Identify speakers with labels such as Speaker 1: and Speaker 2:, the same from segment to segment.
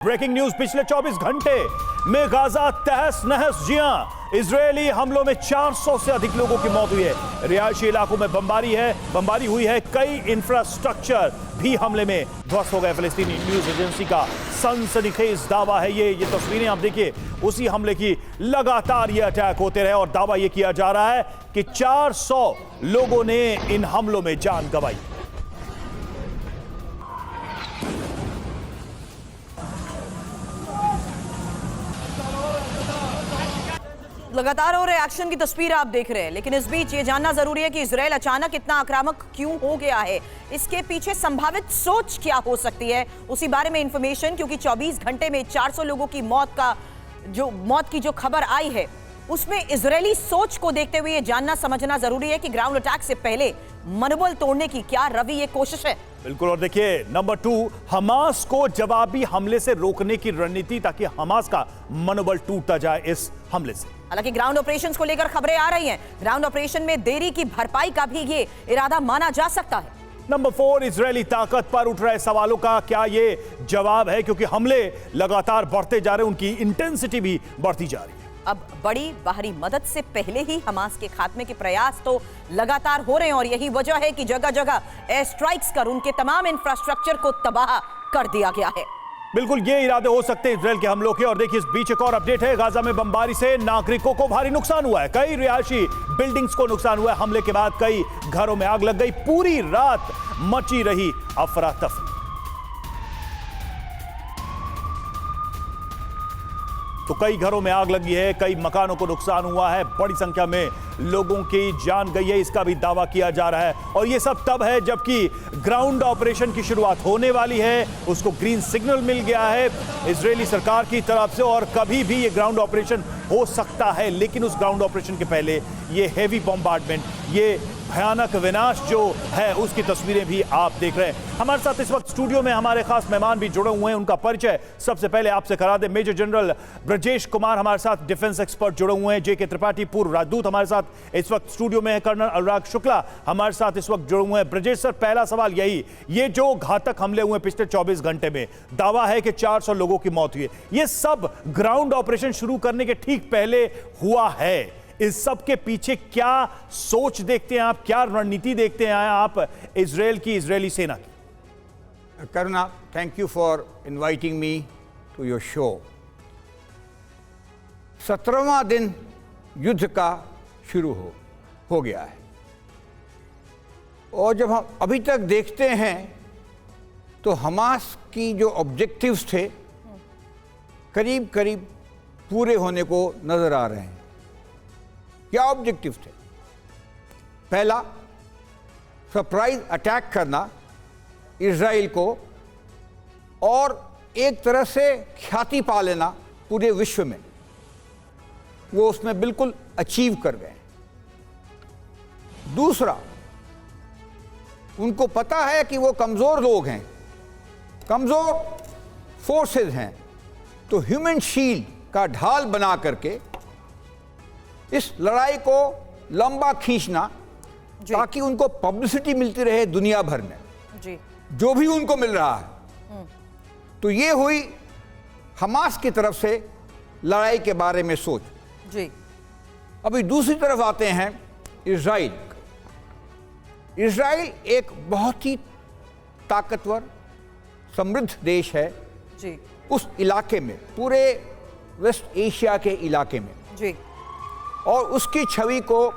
Speaker 1: Breaking news पिछले 24 घंटे में गाजा तहस नहस। जी हां, इजरायली हमलों में 400 से अधिक लोगों की मौत हुई है। रिहायशी इलाकों में बमबारी हुई है। कई इंफ्रास्ट्रक्चर भी हमले में ध्वस्त हो गए। फिलिस्तीनी न्यूज एजेंसी का सनसनीखेज दावा है ये तस्वीरें आप देखिए उसी हमले की। लगातार ये अटैक होते रहे और दावा ये किया जा रहा है कि 400 लोगों ने इन हमलों में जान गंवाई।
Speaker 2: लगातार हो रहे एक्शन की तस्वीर आप देख रहे हैं, लेकिन इस बीच ये जानना जरूरी है कि इजराइल अचानक इतना आक्रामक क्यों हो गया है, इसके पीछे संभावित सोच क्या हो सकती है, उसी बारे में इंफॉर्मेशन। क्योंकि 24 घंटे में 400 लोगों की मौत की जो खबर आई है, उसमें इजरायली सोच को देखते हुए ये जानना समझना जरूरी है कि ग्राउंड अटैक से पहले मनोबल तोड़ने की क्या रवि ये कोशिश है।
Speaker 1: बिल्कुल। और देखिए नंबर 2, हमास को जवाबी हमले से रोकने की रणनीति ताकि हमास का मनोबल टूटता जाए इस हमले से।
Speaker 2: हालांकि ग्राउंड ऑपरेशंस को लेकर खबरें आ रही हैं, ग्राउंड ऑपरेशन में देरी की भरपाई का भी ये इरादा माना जा सकता है।
Speaker 1: नंबर 4, इजरायली ताकत पर उठ रहे सवालों का क्या ये जवाब है, क्योंकि हमले लगातार बढ़ते जा रहे हैं, उनकी इंटेंसिटी भी बढ़ती जा रही है।
Speaker 2: अब बड़ी बाहरी मदद से पहले ही हमास के खात्मे के प्रयास तो लगातार हो रहे हैं और यही वजह है कि जगह जगह एयर स्ट्राइक्स कर उनके तमाम इंफ्रास्ट्रक्चर को तबाह कर दिया गया है।
Speaker 1: बिल्कुल, ये इरादे हो सकते हैं इजराइल के हमलों के। और देखिए इस बीच एक और अपडेट है, गाजा में बमबारी से नागरिकों को भारी नुकसान हुआ है। कई रिहायशी बिल्डिंग्स को नुकसान हुआ है। हमले के बाद कई घरों में आग लग गई। पूरी रात मची रही अफरा तफरी। तो कई घरों में आग लगी है, कई मकानों को नुकसान हुआ है, बड़ी संख्या में लोगों की जान गई है, इसका भी दावा किया जा रहा है। और ये सब तब है जबकि ग्राउंड ऑपरेशन की शुरुआत होने वाली है, उसको ग्रीन सिग्नल मिल गया है इजरायली सरकार की तरफ से और कभी भी ये ग्राउंड ऑपरेशन हो सकता है। लेकिन उस ग्राउंड ऑपरेशन के पहले ये हेवी बॉम्बार्डमेंट, ये भयानक विनाश जो है उसकी तस्वीरें भी आप देख रहे हैं। हमारे साथ इस वक्त स्टूडियो में हमारे खास मेहमान भी जुड़े हुए हैं, उनका परिचय सबसे पहले आपसे करा दे। मेजर जनरल ब्रजेश कुमार हमारे साथ डिफेंस एक्सपर्ट जुड़े हुए हैं। जेके त्रिपाठी पूर्व राजदूत हमारे साथ इस वक्त स्टूडियो में है। कर्नल अनुराग शुक्ला हमारे साथ इस वक्त जुड़े हुए हैं। ब्रजेश सर, पहला सवाल यही, ये जो घातक हमले हुए पिछले 24 घंटे में, दावा है कि 400 लोगों की मौत हुई है, ये सब ग्राउंड ऑपरेशन शुरू करने के ठीक पहले हुआ है। इस सब के पीछे क्या सोच देखते हैं आप, क्या रणनीति देखते हैं आप इजराइल की, इजरायली सेना की?
Speaker 3: Karuna, thank you for inviting me to your show. 17वां दिन युद्ध का शुरू हो गया है और जब हम अभी तक देखते हैं तो हमास की जो ऑब्जेक्टिव्स थे करीब करीब पूरे होने को नजर आ रहे हैं। क्या ऑब्जेक्टिव थे? पहला, सरप्राइज अटैक करना इजराइल को और एक तरह से ख्याति पा लेना पूरे विश्व में, वो उसमें बिल्कुल अचीव कर गए। दूसरा, उनको पता है कि वो कमज़ोर लोग हैं, कमज़ोर फोर्सेस हैं, तो ह्यूमन शील्ड का ढाल बना करके इस लड़ाई को लंबा खींचना ताकि उनको पब्लिसिटी मिलती रहे दुनिया भर में जी, जो भी उनको मिल रहा है। तो ये हुई हमास की तरफ से लड़ाई के बारे में सोच
Speaker 2: जी।
Speaker 3: अभी दूसरी तरफ आते हैं इजराइल। इजराइल एक बहुत ही ताकतवर समृद्ध देश है
Speaker 2: जी,
Speaker 3: उस इलाके में, पूरे वेस्ट एशिया के इलाके में
Speaker 2: जी,
Speaker 3: और उसकी छवि को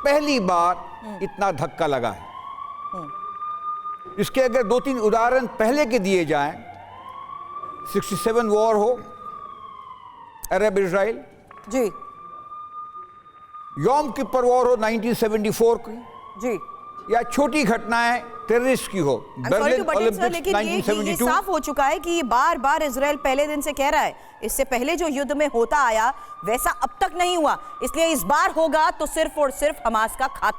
Speaker 3: पहली बार इतना धक्का लगा है। इसके अगर 2-3 उदाहरण पहले के दिए जाएं, 67 वॉर हो अरब इजराइल
Speaker 2: जी,
Speaker 3: यौम किपर वॉर हो 1974 की
Speaker 2: जी,
Speaker 3: या छोटी घटनाएं टेररिस्ट की हो, बर्लिन ओलंपिक्स
Speaker 2: लेकिन ये
Speaker 3: 1972।
Speaker 2: साफ हो चुका है कि ये बार बार इजराइल पहले दिन से कह रहा है, इससे पहले जो युद्ध में होता आया वैसा अब तक नहीं हुआ, इसलिए इस बार होगा तो सिर्फ और सिर्फ हमास का खात्मा